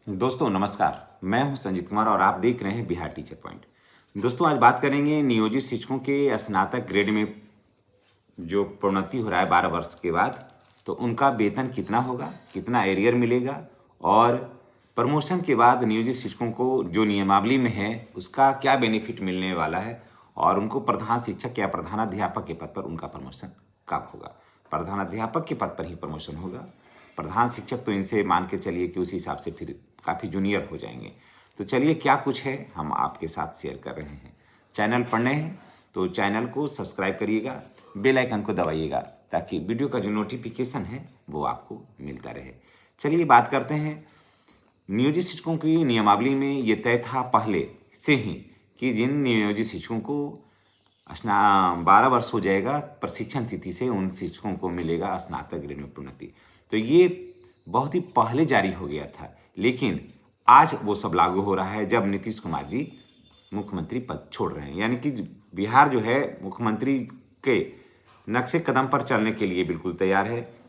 दोस्तों नमस्कार, मैं हूं संजीत कुमार और आप देख रहे हैं बिहार टीचर पॉइंट। दोस्तों आज बात करेंगे नियोजित शिक्षकों के स्नातक ग्रेड में जो प्रोन्नति हो रहा है 12 वर्ष के बाद, तो उनका वेतन कितना होगा, कितना एरियर मिलेगा और प्रमोशन के बाद नियोजित शिक्षकों को जो नियमावली में है उसका क्या बेनिफिट मिलने वाला है और उनको प्रधान शिक्षक या प्रधानाध्यापक के पद पर उनका प्रमोशन कब होगा। प्रधानाध्यापक के पद पर ही प्रमोशन होगा, प्रधान शिक्षक तो इनसे मान के चलिए कि उस हिसाब से फिर काफ़ी जूनियर हो जाएंगे। तो चलिए क्या कुछ है हम आपके साथ शेयर कर रहे हैं। चैनल पर नए हैं तो चैनल को सब्सक्राइब करिएगा, बेल आइकन को दबाइएगा ताकि वीडियो का जो नोटिफिकेशन है वो आपको मिलता रहे। चलिए बात करते हैं। नियोजित शिक्षकों की नियमावली में ये तय था पहले से ही कि जिन नियोजित शिक्षकों को 12 वर्ष हो जाएगा प्रशिक्षण तिथि से, उन शिक्षकों को मिलेगा स्नातक ग्रेड में प्रोन्नति। तो ये बहुत ही पहले जारी हो गया था, लेकिन आज वो सब लागू हो रहा है जब नीतीश कुमार जी मुख्यमंत्री पद छोड़ रहे हैं। यानी कि बिहार जो है मुख्यमंत्री के नक्शे कदम पर चलने के लिए बिल्कुल तैयार है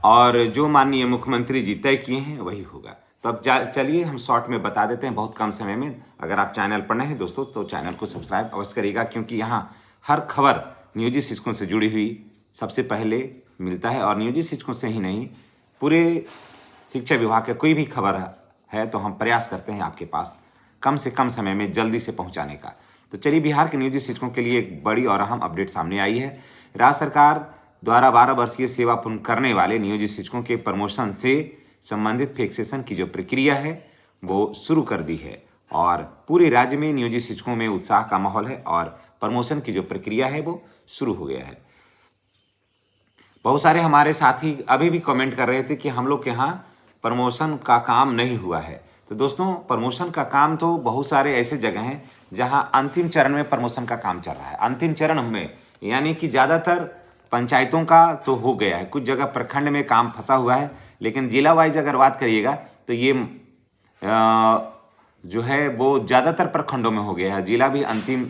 और जो माननीय मुख्यमंत्री जी तय किए हैं वही होगा। तो अब चलिए हम शॉर्ट में बता देते हैं बहुत कम समय में। अगर आप चैनल पर नए हैं दोस्तों तो चैनल को सब्सक्राइब अवश्य करिएगा, क्योंकि यहाँ हर खबर नियोजित शिक्षकों से जुड़ी हुई सबसे पहले मिलता है और नियोजित शिक्षकों से ही नहीं, पूरे शिक्षा विभाग का कोई भी खबर है तो हम प्रयास करते हैं आपके पास कम से कम समय में जल्दी से पहुंचाने का। तो चलिए बिहार के नियोजित शिक्षकों के लिए एक बड़ी और अहम अपडेट सामने आई है। राज्य सरकार द्वारा 12 वर्षीय सेवा पूर्ण करने वाले नियोजित शिक्षकों के प्रमोशन से संबंधित फिक्सेशन की जो प्रक्रिया है वो शुरू कर दी है और पूरे राज्य में नियोजित शिक्षकों में उत्साह का माहौल है और प्रमोशन की जो प्रक्रिया है वो शुरू हो गया है। बहुत सारे हमारे साथी अभी भी कमेंट कर रहे थे कि हम लोग के यहाँ प्रमोशन का काम नहीं हुआ है। तो दोस्तों प्रमोशन का काम तो बहुत सारे ऐसे जगह हैं जहाँ अंतिम चरण में प्रमोशन का काम चल रहा है। अंतिम चरण में यानी कि ज़्यादातर पंचायतों का तो हो गया है, कुछ जगह प्रखंड में काम फंसा हुआ है, लेकिन जिला वाइज अगर बात करिएगा तो ये जो है वो ज़्यादातर प्रखंडों में हो गया है। जिला भी अंतिम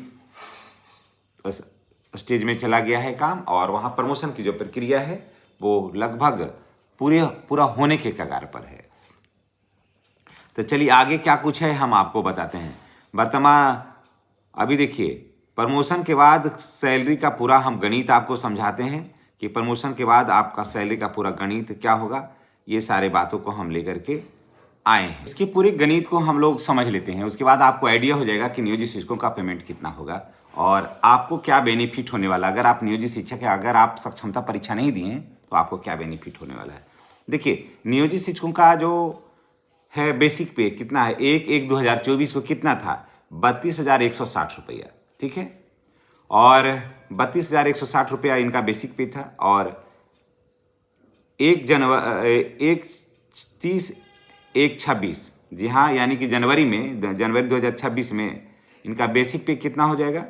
स्टेज में चला गया है काम और वहाँ प्रमोशन की जो प्रक्रिया है वो लगभग पूरा होने के कगार पर है। तो चलिए आगे क्या कुछ है हम आपको बताते हैं। वर्तमान अभी देखिए प्रमोशन के बाद सैलरी का पूरा हम गणित आपको समझाते हैं कि प्रमोशन के बाद आपका सैलरी का पूरा गणित क्या होगा। ये सारे बातों को हम लेकर के आए हैं, इसके पूरे गणित को हम लोग समझ लेते हैं। उसके बाद आपको आइडिया हो जाएगा कि नियोजित शिक्षकों का पेमेंट कितना होगा और आपको क्या बेनिफिट होने वाला। अगर आप नियोजित शिक्षक हैं, अगर आप सक्षमता परीक्षा नहीं दिए हैं तो आपको क्या बेनिफिट होने वाला है। देखिए नियोजित शिक्षकों का जो है बेसिक पे कितना है, 1/1/2024 को कितना था, 32,160 रुपया, ठीक है। और 32,160 रुपया इनका बेसिक पे था और 1/30/1/26, जी हाँ, यानी कि जनवरी 2026 में इनका बेसिक पे कितना हो जाएगा।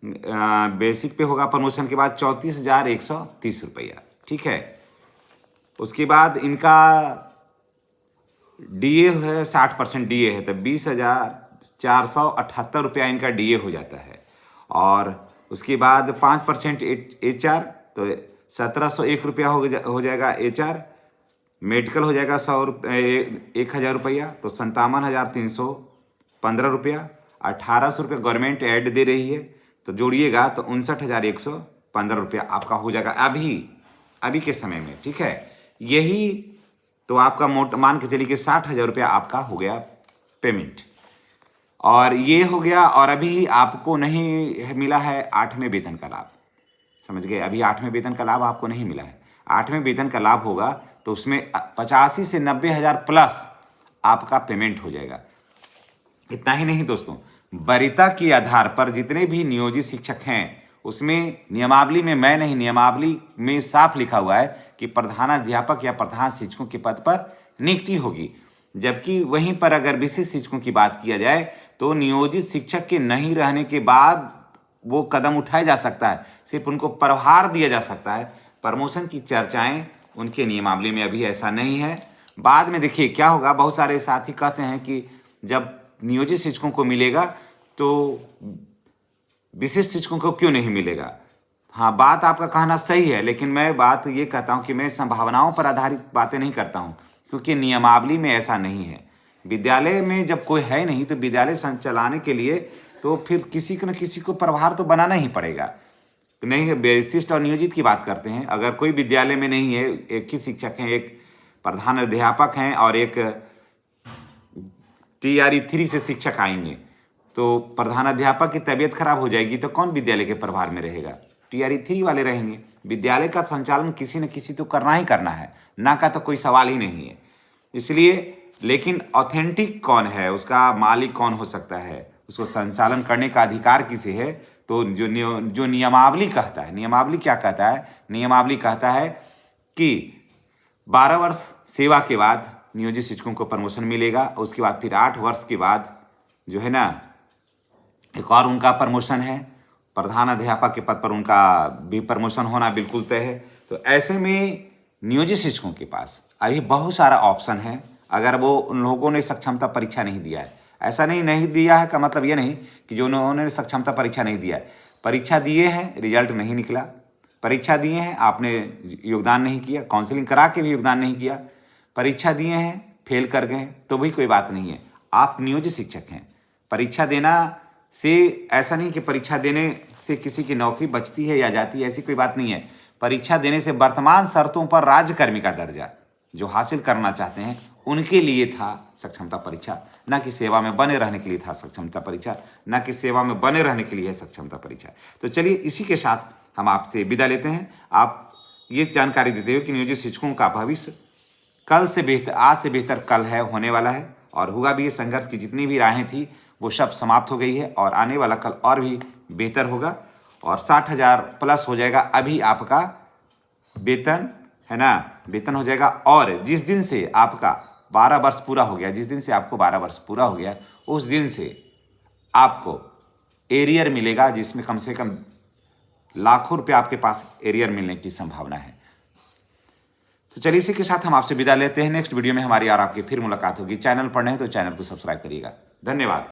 बेसिक पे होगा प्रमोशन के बाद 34,130 रुपया, ठीक है। उसके बाद इनका डीए है, 60% डीए है तो 20,478 रुपया इनका डीए हो जाता है। और उसके बाद 5% HR तो 1,701 रुपया हो जाएगा HR। मेडिकल हो जाएगा 1,000 रुपया तो 57,315 रुपया। 1,800 रुपया गवर्नमेंट ऐड दे रही है तो जोड़िएगा तो 59,115 रुपया आपका हो जाएगा अभी के समय में, ठीक है। यही तो आपका मान के चलिए कि 60,000 रुपया आपका हो गया पेमेंट और ये हो गया। और अभी आपको नहीं मिला है 8वें वेतन का लाभ, समझ गए। अभी 8वें वेतन का लाभ आपको नहीं मिला है। 8वें वेतन का लाभ होगा तो उसमें 85 से 90 हज़ार प्लस आपका पेमेंट हो जाएगा। इतना ही नहीं दोस्तों, वरीयता के आधार पर जितने भी नियोजित शिक्षक हैं उसमें नियमावली में, मैं नहीं, नियमावली में साफ लिखा हुआ है कि प्रधानाध्यापक या प्रधान शिक्षकों के पद पर नियुक्ति होगी। जबकि वहीं पर अगर विशिष्ट शिक्षकों की बात किया जाए तो नियोजित शिक्षक के नहीं रहने के बाद वो कदम उठाया जा सकता है, सिर्फ उनको प्रभार दिया जा सकता है। प्रमोशन की चर्चाएं उनके नियमावली में अभी ऐसा नहीं है। बाद में देखिए क्या होगा। बहुत सारे साथी कहते हैं कि जब नियोजित शिक्षकों को मिलेगा तो विशिष्ट शिक्षकों को क्यों नहीं मिलेगा। हाँ, बात आपका कहना सही है, लेकिन मैं बात ये कहता हूँ कि मैं संभावनाओं पर आधारित बातें नहीं करता हूँ, क्योंकि नियमावली में ऐसा नहीं है। विद्यालय में जब कोई है नहीं तो विद्यालय चलाने के लिए तो फिर किसी को न किसी को प्रभार तो बनाना ही पड़ेगा। नहीं, विशिष्ट और नियोजित की बात करते हैं। अगर कोई विद्यालय में नहीं है, एक ही शिक्षक हैं, एक प्रधान अध्यापक हैं और एक TRE 3 से शिक्षक आएंगे, तो प्रधानाध्यापक की तबीयत खराब हो जाएगी तो कौन विद्यालय के प्रभार में रहेगा? TRE 3 वाले रहेंगे। विद्यालय का संचालन किसी न किसी तो करना ही करना है, ना का तो कोई सवाल ही नहीं है। इसलिए लेकिन ऑथेंटिक कौन है, उसका मालिक कौन हो सकता है, उसको संचालन करने का अधिकार किसे है? तो जो नियमावली कहता है, नियमावली क्या कहता है? नियमावली कहता है कि 12 वर्ष सेवा के बाद नियोजित शिक्षकों को प्रमोशन मिलेगा। उसके बाद फिर 8 वर्ष के बाद जो है ना, एक और उनका प्रमोशन है, प्रधान अध्यापक के पद पर उनका भी प्रमोशन होना बिल्कुल तय है। तो ऐसे में नियोजित शिक्षकों के पास अभी बहुत सारा ऑप्शन है। अगर वो उन लोगों ने सक्षमता परीक्षा नहीं दिया है, ऐसा नहीं दिया है का मतलब ये नहीं कि जो उन्होंने सक्षमता परीक्षा नहीं दिया है, परीक्षा दिए हैं, रिजल्ट नहीं निकला, परीक्षा दिए हैं, आपने योगदान नहीं किया, काउंसलिंग करा के भी योगदान नहीं किया, परीक्षा दिए हैं, फेल कर गए, तो भी कोई बात नहीं है। आप नियोजित शिक्षक हैं। परीक्षा देना से ऐसा नहीं कि परीक्षा देने से किसी की नौकरी बचती है या जाती है, ऐसी कोई बात नहीं है। परीक्षा देने से वर्तमान शर्तों पर राज्यकर्मी का दर्जा जो हासिल करना चाहते हैं उनके लिए था सक्षमता परीक्षा, ना कि सेवा में बने रहने के लिए था सक्षमता परीक्षा, ना कि सेवा में बने रहने के लिए है सक्षमता परीक्षा। तो चलिए इसी के साथ हम आपसे विदा लेते हैं। आप ये जानकारी देते हो कि नियोजित शिक्षकों का भविष्य कल से बेहतर, आज से बेहतर कल है, होने वाला है और हुआ भी। ये संघर्ष की जितनी भी राहें थी वो सब समाप्त हो गई है और आने वाला कल और भी बेहतर होगा और 60,000 प्लस हो जाएगा अभी आपका वेतन, है ना, वेतन हो जाएगा। और जिस दिन से आपका 12 वर्ष पूरा हो गया, जिस दिन से आपको 12 वर्ष पूरा हो गया, उस दिन से आपको एरियर मिलेगा, जिसमें कम से कम लाखों रुपये आपके पास एरियर मिलने की संभावना है। तो चलिए इसी के साथ हम आपसे विदा लेते हैं। नेक्स्ट वीडियो में हमारी और आपकी फिर मुलाकात होगी। चैनल पर नए तो चैनल को सब्सक्राइब करिएगा। धन्यवाद।